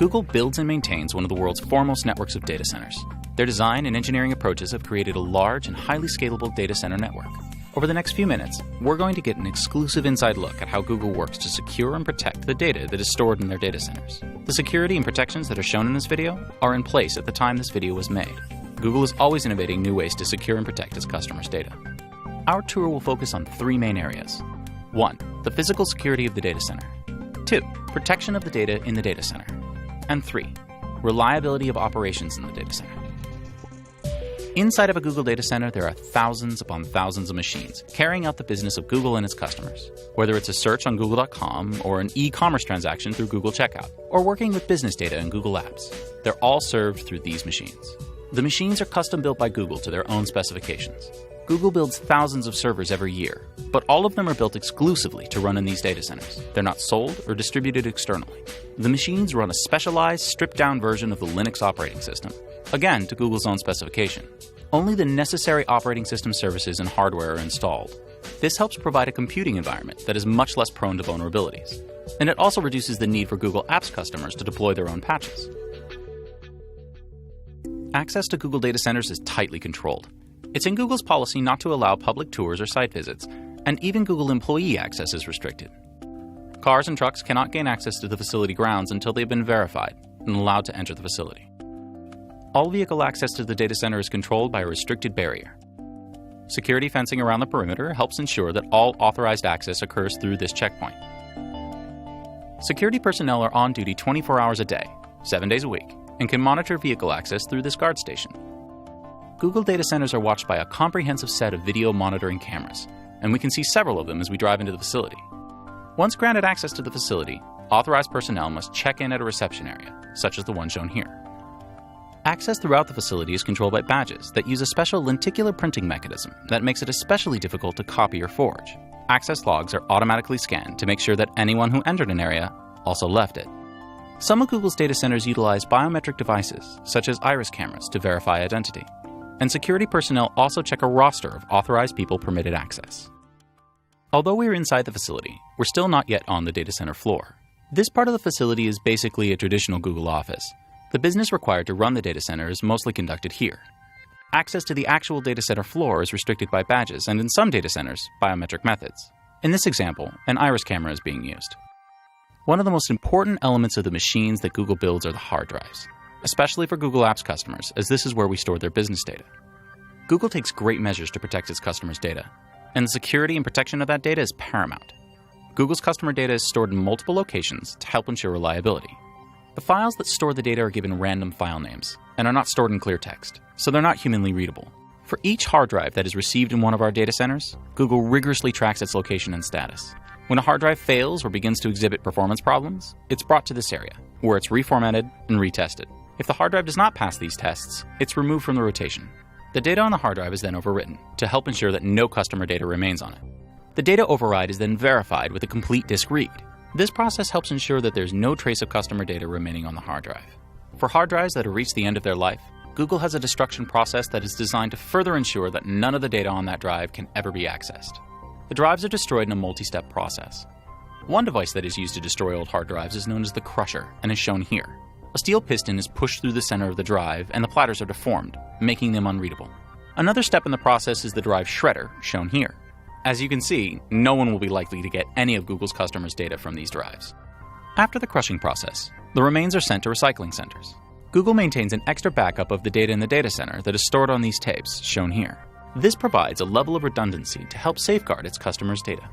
Google builds and maintains one of the world's foremost networks of data centers. Their design and engineering approaches have created a large and highly scalable data center network. Over the next few minutes, we're going to get an exclusive inside look at how Google works to secure and protect the data that is stored in their data centers. The security and protections that are shown in this video are in place at the time this video was made. Google is always innovating new ways to secure and protect its customers' data. Our tour will focus on three main areas. 1. The physical security of the data center. 2. Protection of the data in the data center. And 3. Reliability of operations in the data center. Inside of a Google data center, there are thousands upon thousands of machines carrying out the business of Google and its customers. Whether it's a search on Google.com or an e-commerce transaction through Google Checkout, or working with business data in Google Apps, they're all served through these machines. The machines are custom built by Google to their own specifications. Google builds thousands of servers every year, but all of them are built exclusively to run in these data centers. They're not sold or distributed externally. The machines run a specialized, stripped-down version of the Linux operating system, again to Google's own specification. Only the necessary operating system services and hardware are installed. This helps provide a computing environment that is much less prone to vulnerabilities. And it also reduces the need for Google Apps customers to deploy their own patches. Access to Google data centers is tightly controlled. It's in Google's policy not to allow public tours or site visits, and even Google employee access is restricted. Cars and trucks cannot gain access to the facility grounds until they've been verified and allowed to enter the facility. All vehicle access to the data center is controlled by a restricted barrier. Security fencing around the perimeter helps ensure that all authorized access occurs through this checkpoint. Security personnel are on duty 24 hours a day, 7 days a week, and can monitor vehicle access through this guard station. Google data centers are watched by a comprehensive set of video monitoring cameras, and we can see several of them as we drive into the facility. Once granted access to the facility, authorized personnel must check in at a reception area, such as the one shown here. Access throughout the facility is controlled by badges that use a special lenticular printing mechanism that makes it especially difficult to copy or forge. Access logs are automatically scanned to make sure that anyone who entered an area also left it. Some of Google's data centers utilize biometric devices, such as iris cameras, to verify identity. And security personnel also check a roster of authorized people permitted access. Although we are inside the facility, we're still not yet on the data center floor. This part of the facility is basically a traditional Google office. The business required to run the data center is mostly conducted here. Access to the actual data center floor is restricted by badges and in some data centers, biometric methods. In this example, an iris camera is being used. One of the most important elements of the machines that Google builds are the hard drives, especially for Google Apps customers, as this is where we store their business data. Google takes great measures to protect its customers' data, and the security and protection of that data is paramount. Google's customer data is stored in multiple locations to help ensure reliability. The files that store the data are given random file names and are not stored in clear text, so they're not humanly readable. For each hard drive that is received in one of our data centers, Google rigorously tracks its location and status. When a hard drive fails or begins to exhibit performance problems, it's brought to this area, where it's reformatted and retested. If the hard drive does not pass these tests, it's removed from the rotation. The data on the hard drive is then overwritten to help ensure that no customer data remains on it. The data override is then verified with a complete disk read. This process helps ensure that there's no trace of customer data remaining on the hard drive. For hard drives that have reached the end of their life, Google has a destruction process that is designed to further ensure that none of the data on that drive can ever be accessed. The drives are destroyed in a multi-step process. One device that is used to destroy old hard drives is known as the crusher and is shown here. A steel piston is pushed through the center of the drive and the platters are deformed, making them unreadable. Another step in the process is the drive shredder, shown here. As you can see, no one will be likely to get any of Google's customers' data from these drives. After the crushing process, the remains are sent to recycling centers. Google maintains an extra backup of the data in the data center that is stored on these tapes, shown here. This provides a level of redundancy to help safeguard its customers' data.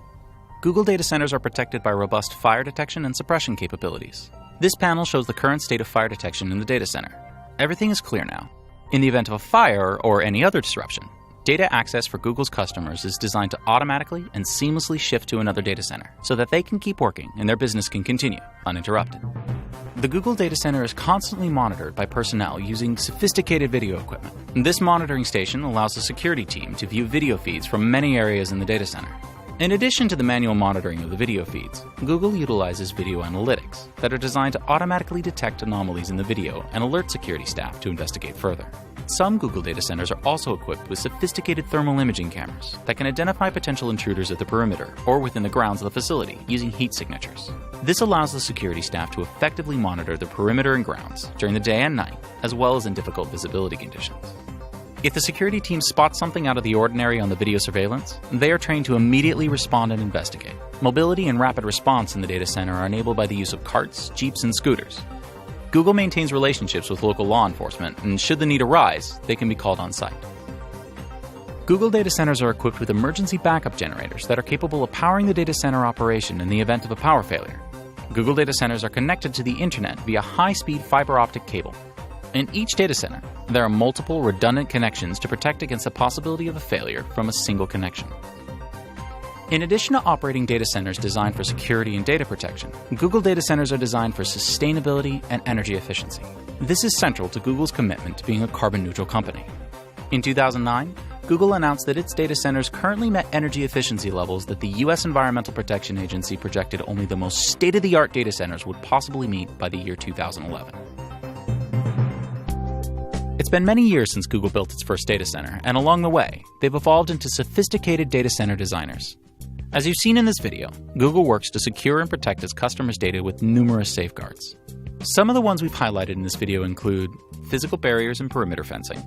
Google data centers are protected by robust fire detection and suppression capabilities. This panel shows the current state of fire detection in the data center. Everything is clear now. In the event of a fire or any other disruption, data access for Google's customers is designed to automatically and seamlessly shift to another data center so that they can keep working and their business can continue uninterrupted. The Google data center is constantly monitored by personnel using sophisticated video equipment. This monitoring station allows the security team to view video feeds from many areas in the data center. In addition to the manual monitoring of the video feeds, Google utilizes video analytics that are designed to automatically detect anomalies in the video and alert security staff to investigate further. Some Google data centers are also equipped with sophisticated thermal imaging cameras that can identify potential intruders at the perimeter or within the grounds of the facility using heat signatures. This allows the security staff to effectively monitor the perimeter and grounds during the day and night, as well as in difficult visibility conditions. If the security team spots something out of the ordinary on the video surveillance, they are trained to immediately respond and investigate. Mobility and rapid response in the data center are enabled by the use of carts, jeeps, and scooters. Google maintains relationships with local law enforcement, and should the need arise, they can be called on site. Google data centers are equipped with emergency backup generators that are capable of powering the data center operation in the event of a power failure. Google data centers are connected to the internet via high-speed fiber optic cable. In each data center, there are multiple redundant connections to protect against the possibility of a failure from a single connection. In addition to operating data centers designed for security and data protection, Google data centers are designed for sustainability and energy efficiency. This is central to Google's commitment to being a carbon-neutral company. In 2009, Google announced that its data centers currently met energy efficiency levels that the U.S. Environmental Protection Agency projected only the most state-of-the-art data centers would possibly meet by the year 2011. It's been many years since Google built its first data center, and along the way, they've evolved into sophisticated data center designers. As you've seen in this video, Google works to secure and protect its customers' data with numerous safeguards. Some of the ones we've highlighted in this video include physical barriers and perimeter fencing,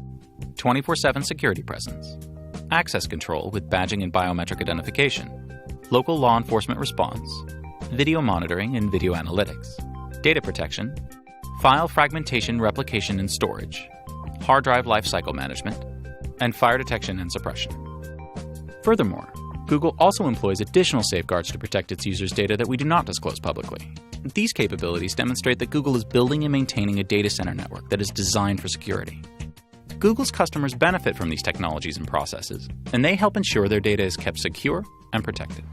24/7 security presence, access control with badging and biometric identification, local law enforcement response, video monitoring and video analytics, data protection, file fragmentation, replication, and storage, hard drive lifecycle management, and fire detection and suppression. Furthermore, Google also employs additional safeguards to protect its users' data that we do not disclose publicly. These capabilities demonstrate that Google is building and maintaining a data center network that is designed for security. Google's customers benefit from these technologies and processes, and they help ensure their data is kept secure and protected.